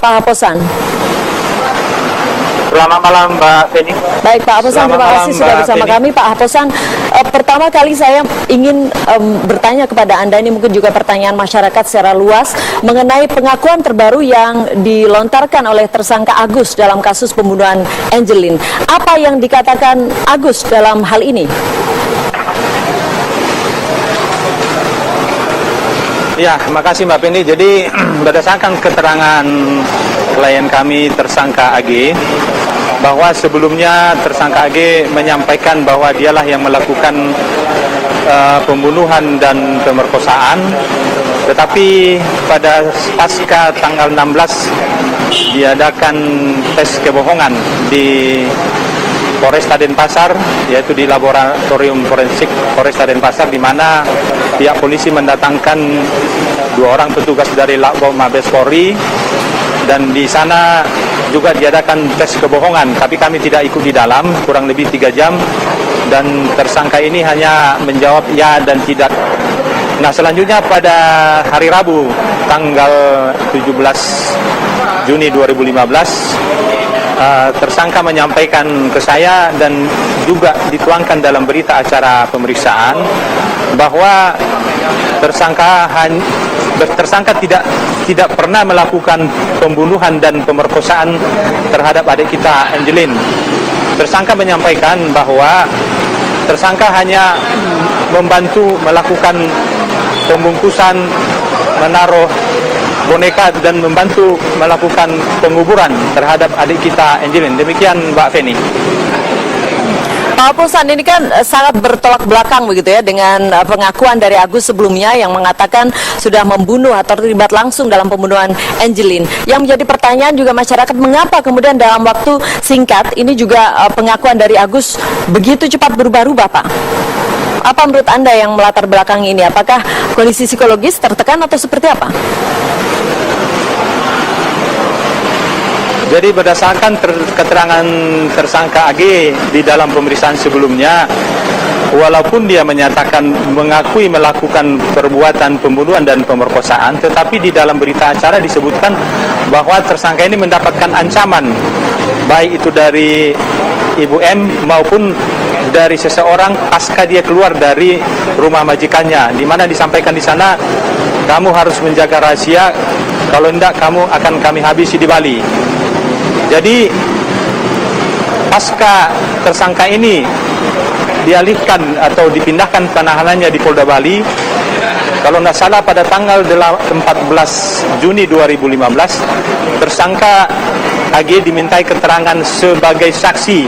Pak Haposan. Selamat malam Mbak Feni. Baik Pak Haposan, terima kasih sudah bersama kami. Pak Haposan, pertama kali saya ingin bertanya kepada Anda, ini mungkin juga pertanyaan masyarakat secara luas, mengenai pengakuan terbaru yang dilontarkan oleh tersangka Agus dalam kasus pembunuhan Angelin. Apa yang dikatakan Agus dalam hal ini? Ya, terima kasih Mbak Feni. Jadi berdasarkan keterangan klien kami tersangka AG, bahwa sebelumnya tersangka AG menyampaikan bahwa dialah yang melakukan pembunuhan dan pemerkosaan, tetapi pada pasca tanggal 16 diadakan tes kebohongan di Polresta Denpasar, yaitu di laboratorium forensik Polresta Denpasar, di mana pihak polisi mendatangkan 2 orang petugas dari Lakbom Mabes Polri, dan di sana juga diadakan tes kebohongan, tapi kami tidak ikut di dalam, kurang lebih 3 jam, dan tersangka ini hanya menjawab ya dan tidak. Nah, selanjutnya pada hari Rabu tanggal 17 Juni 2015, tersangka menyampaikan ke saya dan juga dituangkan dalam berita acara pemeriksaan bahwa tersangka tidak pernah melakukan pembunuhan dan pemerkosaan terhadap adik kita Angelin. Tersangka menyampaikan bahwa tersangka hanya membantu melakukan pembungkusan, menaruh boneka dan membantu melakukan penguburan terhadap adik kita Angelin. Demikian Mbak Feni. Pak Haposan, ini kan sangat bertolak belakang begitu ya dengan pengakuan dari Agus sebelumnya yang mengatakan sudah membunuh atau terlibat langsung dalam pembunuhan Angelin. Yang menjadi pertanyaan juga masyarakat, mengapa kemudian dalam waktu singkat ini juga pengakuan dari Agus begitu cepat berubah-ubah, Pak? Apa menurut Anda yang melatar belakang ini? Apakah kondisi psikologis tertekan atau seperti apa? Jadi berdasarkan keterangan tersangka AG di dalam pemeriksaan sebelumnya, walaupun dia menyatakan mengakui melakukan perbuatan pembunuhan dan pemerkosaan, tetapi di dalam berita acara disebutkan bahwa tersangka ini mendapatkan ancaman, baik itu dari Ibu M maupun dari seseorang pasca dia keluar dari rumah majikannya, di mana disampaikan di sana, kamu harus menjaga rahasia, kalau tidak kamu akan kami habisi di Bali. Jadi pasca tersangka ini dialihkan atau dipindahkan penahanannya di Polda Bali, kalau tidak salah pada tanggal 14 Juni 2015, tersangka AG dimintai keterangan sebagai saksi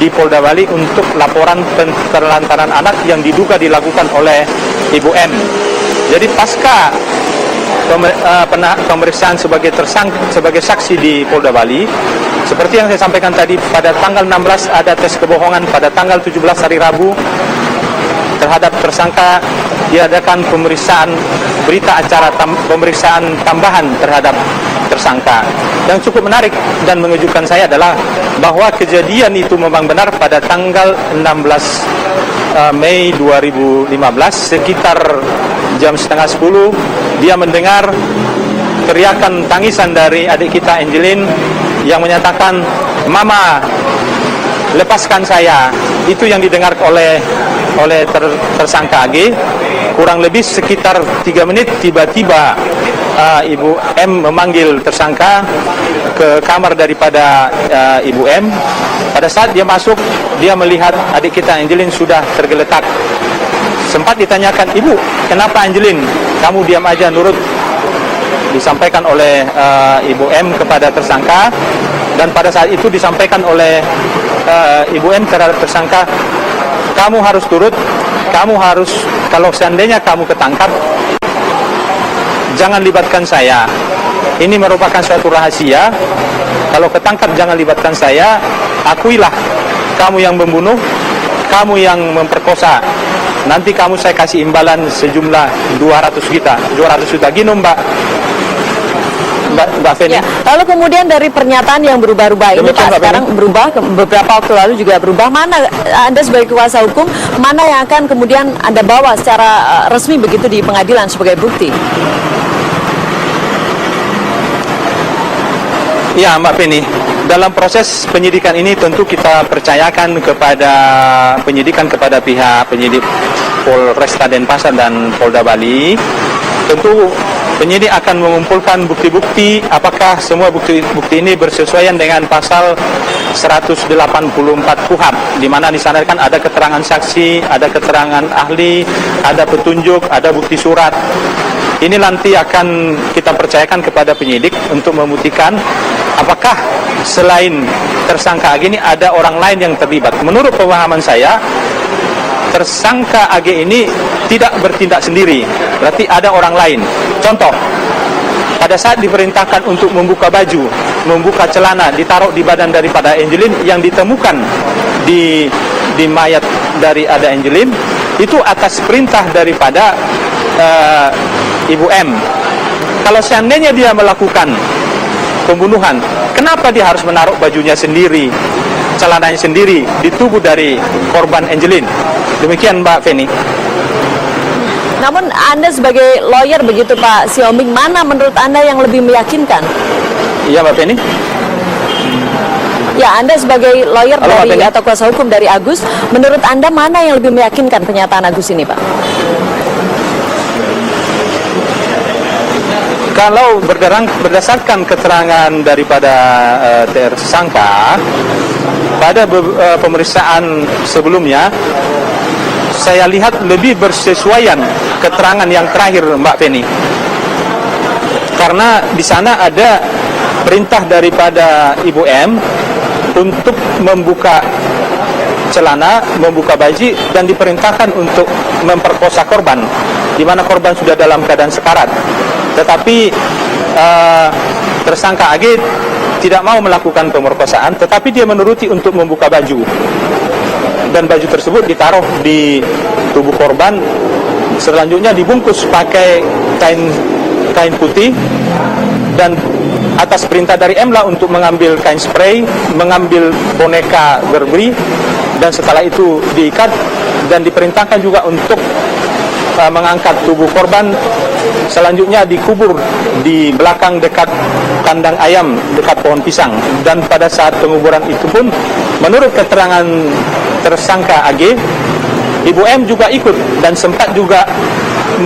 di Polda Bali untuk laporan penelantaran anak yang diduga dilakukan oleh Ibu M. Jadi pasca pemeriksaan sebagai saksi di Polda Bali, seperti yang saya sampaikan tadi, pada tanggal 16 ada tes kebohongan, pada tanggal 17 hari Rabu terhadap tersangka diadakan pemeriksaan berita acara pemeriksaan tambahan terhadap tersangka. Yang cukup menarik dan mengejutkan saya adalah bahwa kejadian itu memang benar pada tanggal 16 Mei 2015 sekitar jam setengah 10 dia mendengar teriakan tangisan dari adik kita Angelin yang menyatakan, "Mama, lepaskan saya." Itu yang didengar oleh tersangka AG. Kurang lebih sekitar 3 menit tiba-tiba Ibu M memanggil tersangka ke kamar daripada Ibu M. Pada saat dia masuk, dia melihat adik kita Angelin sudah tergeletak. Sempat ditanyakan, "Ibu, kenapa Angelin? Kamu diam aja, nurut." Disampaikan oleh Ibu M kepada tersangka, dan pada saat itu disampaikan oleh Ibu M terhadap tersangka, "Kamu harus turut, kamu harus, kalau seandainya kamu ketangkap, jangan libatkan saya. Ini merupakan suatu rahasia. Kalau ketangkap jangan libatkan saya. Akuilah kamu yang membunuh, kamu yang memperkosa. Nanti kamu saya kasih imbalan sejumlah 200 juta. Gini Mbak Feni. Ya. Lalu kemudian dari pernyataan yang berubah-ubah ini Pak, sekarang berubah, beberapa waktu lalu juga berubah. Mana Anda sebagai kuasa hukum, mana yang akan kemudian Anda bawa secara resmi begitu di pengadilan sebagai bukti? Ya, Mbak Penny, dalam proses penyidikan ini tentu kita percayakan kepada pihak penyidik Polresta Denpasar dan Polda Bali. Tentu penyidik akan mengumpulkan bukti-bukti apakah semua bukti ini bersesuaian dengan pasal 184 KUHP, di mana di sana kan ada keterangan saksi, ada keterangan ahli, ada petunjuk, ada bukti surat. Ini nanti akan kita percayakan kepada penyidik untuk membuktikan apakah selain tersangka AG ini ada orang lain yang terlibat. Menurut pemahaman saya, tersangka AG ini tidak bertindak sendiri, berarti ada orang lain. Contoh, pada saat diperintahkan untuk membuka baju, membuka celana, ditaruh di badan daripada Angelin yang ditemukan di mayat dari ada Angelin, itu atas perintah daripada Ibu M. Kalau seandainya dia melakukan pembunuhan, kenapa dia harus menaruh bajunya sendiri, celananya sendiri di tubuh dari korban Angelin? Demikian Mbak Feni. Namun Anda sebagai lawyer begitu Pak Siombing, mana menurut Anda yang lebih meyakinkan? Iya Mbak Feni. Ya, Anda sebagai lawyer Halo, dari atau kuasa hukum dari Agus, menurut Anda mana yang lebih meyakinkan pernyataan Agus ini, Pak? Kalau berdasarkan keterangan daripada tersangka pada pemeriksaan sebelumnya, saya lihat lebih bersesuaian keterangan yang terakhir Mbak Feni. Karena di sana ada perintah daripada Ibu M untuk membuka celana, membuka baju, dan diperintahkan untuk memperkosa korban, di mana korban sudah dalam keadaan sekarat. Tetapi tersangka AG tidak mau melakukan pemerkosaan, tetapi dia menuruti untuk membuka baju, dan baju tersebut ditaruh di tubuh korban, selanjutnya dibungkus pakai kain putih, dan atas perintah dari M lah untuk mengambil kain spray, mengambil boneka Gerbri, dan setelah itu diikat, dan diperintahkan juga untuk mengangkat tubuh korban, selanjutnya dikubur di belakang dekat kandang ayam, dekat pohon pisang. Dan pada saat penguburan itu pun, menurut keterangan tersangka AG, Ibu M juga ikut dan sempat juga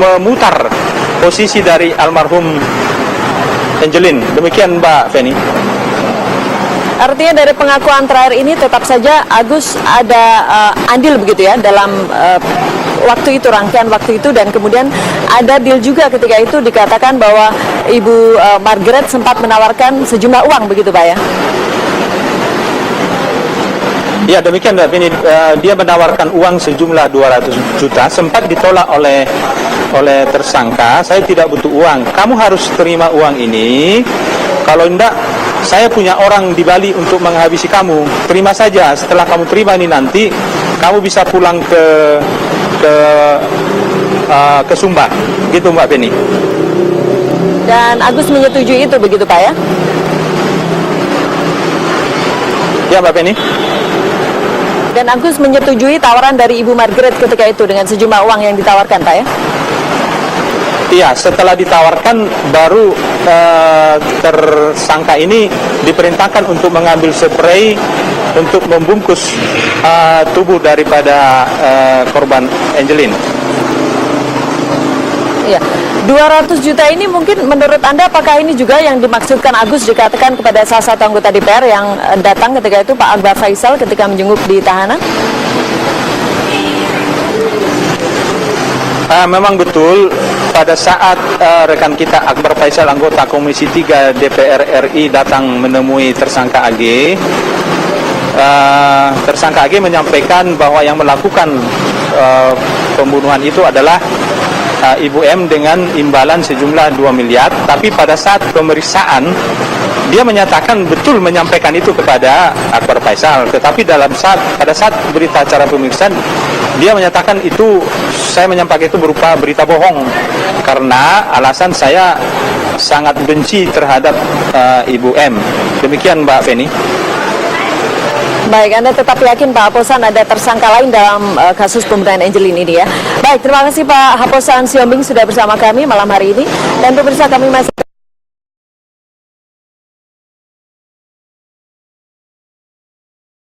memutar posisi dari almarhum Angelin. Demikian Mbak Feni. Artinya dari pengakuan terakhir ini tetap saja Agus ada andil begitu ya dalam waktu itu, rangkaian waktu itu, dan kemudian ada deal juga ketika itu dikatakan bahwa Ibu Margaret sempat menawarkan sejumlah uang begitu Pak ya? Ya, demikian Mbak Feni. Dia menawarkan uang sejumlah 200 juta, sempat ditolak oleh tersangka. Saya tidak butuh uang, kamu harus terima uang ini. Kalau tidak, saya punya orang di Bali untuk menghabisi kamu. Terima saja. Setelah kamu terima ini nanti, kamu bisa pulang ke Sumba. Gitu Mbak Penny. Dan Agus menyetujui itu begitu Pak ya? Ya Mbak Penny. Dan Agus menyetujui tawaran dari Ibu Margaret ketika itu dengan sejumlah uang yang ditawarkan Pak ya? Iya, setelah ditawarkan baru tersangka ini diperintahkan untuk mengambil spray untuk membungkus tubuh daripada korban Angelin. Iya, 200 juta ini mungkin menurut Anda apakah ini juga yang dimaksudkan Agus dikatakan kepada salah satu anggota DPR yang datang ketika itu, Pak Akbar Faisal, ketika menjenguk di tahanan? Memang betul, pada saat rekan kita Akbar Faisal, anggota Komisi 3 DPR RI datang menemui tersangka AG, tersangka AG menyampaikan bahwa yang melakukan pembunuhan itu adalah Ibu M dengan imbalan sejumlah 2 miliar. Tapi pada saat pemeriksaan dia menyatakan betul menyampaikan itu kepada Akbar Faisal. Tetapi pada saat berita acara pemeriksaan dia menyatakan itu, saya menyampaikan itu berupa berita bohong karena alasan saya sangat benci terhadap Ibu M. Demikian Mbak Feni. Baik, Anda tetap yakin Pak Haposan ada tersangka lain dalam kasus pembunuhan Angelin ini ya? Baik, terima kasih Pak Haposan Siombing sudah bersama kami malam hari ini. Dan pemirsa, kami masih